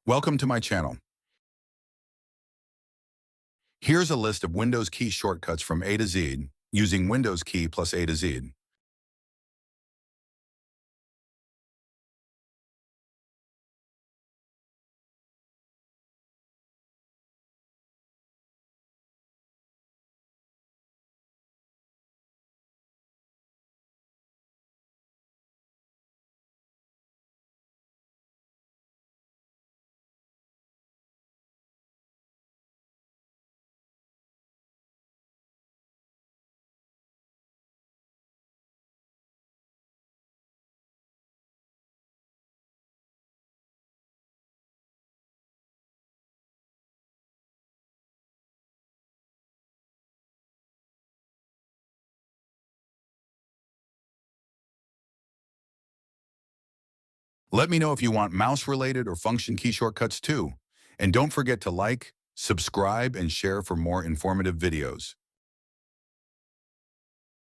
Welcome to my channel. Here's a list of Windows key shortcuts from A to Z using Windows key plus A to Z. Let me know if you want mouse-related or function key shortcuts too. And don't forget to like, subscribe, and share for more informative videos.